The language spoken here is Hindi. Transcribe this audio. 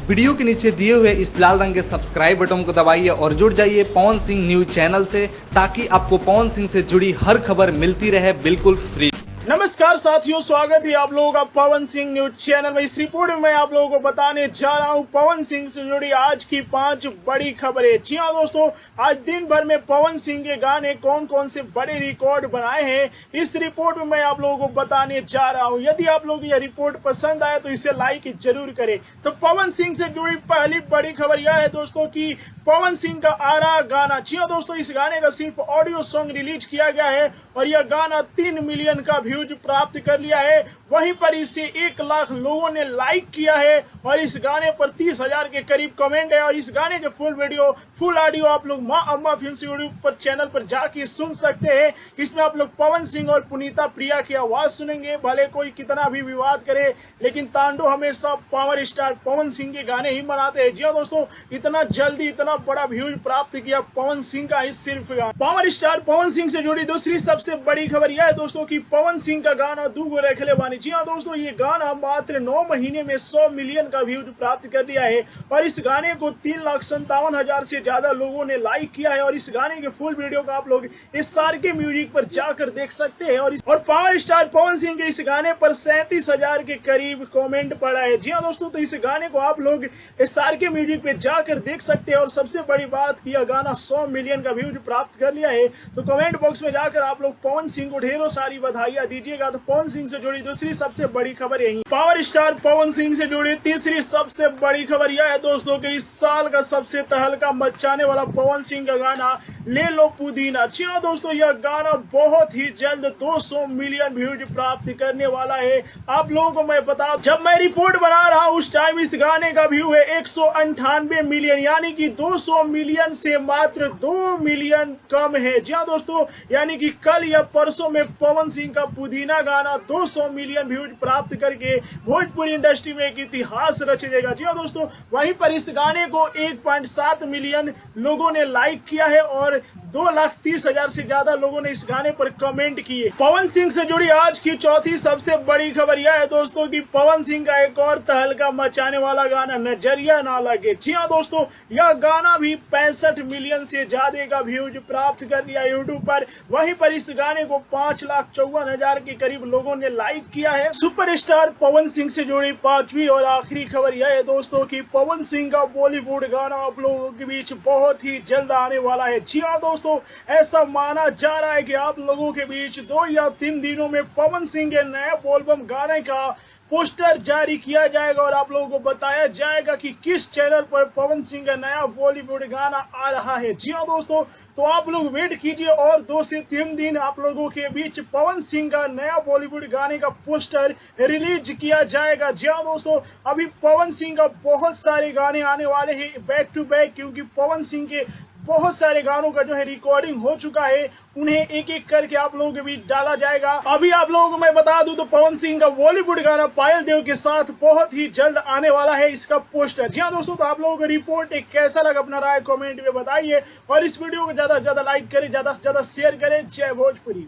वीडियो के नीचे दिए हुए इस लाल रंग के सब्सक्राइब बटन को दबाइए और जुड़ जाइए पवन सिंह न्यूज चैनल से, ताकि आपको पवन सिंह से जुड़ी हर खबर मिलती रहे बिल्कुल फ्री। नमस्कार साथियों, स्वागत है आप लोगों का पवन सिंह न्यूज चैनल में। इस रिपोर्ट में मैं आप लोगों को बताने जा रहा हूं पवन सिंह से जुड़ी आज की 5 बड़ी खबरें। जी हां दोस्तों, आज दिन भर में पवन सिंह के गाने कौन कौन से बड़े रिकॉर्ड बनाए हैं, इस रिपोर्ट में मैं आप लोगों को बताने जा रहा हूं। यदि आप लोगों को यह रिपोर्ट पसंद आए तो इसे लाइक जरूर करें। तो पवन सिंह से जुड़ी पहली बड़ी खबर यह है दोस्तों कि पवन सिंह का आ रहा गाना। जी हां दोस्तों, इस गाने का सिर्फ ऑडियो सॉन्ग रिलीज किया गया है और यह गाना 3 मिलियन का व्यूज प्राप्त कर लिया है। वहीं पर इसे 1 लाख लोगों ने लाइक किया है और इस गाने पर 30,000 के करीब कमेंट है। और इस गाने के फुल ऑडियो आप लोग माँ अम्मा फिल्म्स यूट्यूब पर चैनल पर जाके सुन सकते हैं। इसमें आप लोग पवन सिंह और पुनीता प्रिया की आवाज सुनेंगे। भले कोई कितना भी विवाद करे, लेकिन तांडो हमेशा पावर स्टार पवन सिंह के गाने ही बनाते हैं। जी हाँ दोस्तों, इतना जल्दी इतना बड़ा व्यूज प्राप्त किया पवन सिंह का इस सिर्फ पावर स्टार पवन सिंह से जुड़ी दूसरी सबसे बड़ी खबर यह है दोस्तों कि पवन सिंह का गाना दूगो रखले बानी। जी हाँ दोस्तों, ये गाना मात्र 9 महीने में 100 मिलियन का व्यूज प्राप्त कर दिया है और इस गाने को 3,57,000 से ज्यादा लोगों ने लाइक किया है। और इस गाने के फुल वीडियो को आप लोग इस सार के म्यूजिक पर जाकर देख सकते हैं। और पावर स्टार पवन सिंह के इस गाने पर 37,000 के करीब कमेंट पड़ा है। जी हाँ दोस्तों, तो इस गाने को आप लोग इस सार के म्यूजिक पे जाकर देख सकते हैं। और सबसे बड़ी बात कि यह गाना 100 मिलियन का व्यूज प्राप्त कर लिया है। तो कमेंट बॉक्स में जाकर आप लोग पवन सिंह को ढेरों सारी बधाइयां दीजिएगा। तो पवन सिंह से जुड़ी दूसरी सबसे बड़ी खबर यही। पावर स्टार पवन सिंह से जुड़ी तीसरी सबसे बड़ी खबर यह है दोस्तों कि इस साल का सबसे तहलका मचाने वाला पवन सिंह का गाना ले लो पुदीना। जी हाँ दोस्तों, यह गाना बहुत ही जल्द 200 मिलियन व्यूज प्राप्त करने वाला है। आप लोगों को मैं बता, जब मैं रिपोर्ट बना रहा हूँ उस टाइम इस गाने का व्यू है 198 मिलियन, यानी कि 200 मिलियन से मात्र 2 मिलियन कम है। जी हाँ दोस्तों, यानी कि कल या परसों में पवन सिंह का पुदीना गाना 200 मिलियन व्यूज प्राप्त करके भोजपुरी इंडस्ट्री में एक इतिहास रच देगा। जी हाँ दोस्तों, वहीं पर इस गाने को 1.7 मिलियन लोगों ने लाइक किया है और 2,30,000 से ज्यादा लोगों ने इस गाने पर कमेंट किए। पवन सिंह से जुड़ी आज की चौथी सबसे बड़ी खबर यह है दोस्तों कि पवन सिंह का एक और तहलका मचाने वाला गाना नजरिया ना लगे। जी हाँ दोस्तों, यह गाना भी 65 मिलियन से ज्यादा का व्यूज प्राप्त कर लिया यूट्यूब पर। वहीं पर इस गाने को 5,54,000 के करीब लोगों ने लाइक किया है। सुपरस्टार पवन सिंह से जुड़ी 5वीं और आखिरी खबर यह है दोस्तों कि पवन सिंह का बॉलीवुड गाना आप लोगों के बीच बहुत ही जल्द आने वाला है। जी हाँ दोस्तों, ऐसा माना जा रहा है कि आप लोगों के बीच 2 या 3 दिनों में पवन सिंह के नए एल्बम गाने का पोस्टर जारी किया जाएगा और आप लोगों को बताया जाएगा कि किस चैनल पर पवन सिंह का नया बॉलीवुड गाना आ रहा है। जी हाँ दोस्तों, तो आप लोग वेट कीजिए और 2 से 3 दिन आप लोगों के बीच पवन सिंह का नया बॉलीवुड गाने का पोस्टर रिलीज किया जाएगा। जी हाँ दोस्तों, अभी पवन सिंह का बहुत सारे गाने आने वाले हैं बैक टू बैक, क्योंकि पवन सिंह के बहुत सारे गानों का जो है रिकॉर्डिंग हो चुका है। उन्हें एक एक करके आप लोगों के बीच डाला जाएगा। अभी आप लोगों को मैं बता दूं तो पवन सिंह का बॉलीवुड गाना पायल देव के साथ बहुत ही जल्द आने वाला है इसका पोस्टर। जी हाँ दोस्तों, तो आप लोगों को रिपोर्ट कैसा लगा अपना राय कमेंट में बताइए और इस वीडियो को ज्यादा से ज्यादा लाइक करें, ज्यादा से ज्यादा शेयर करें। जय भोजपुरी।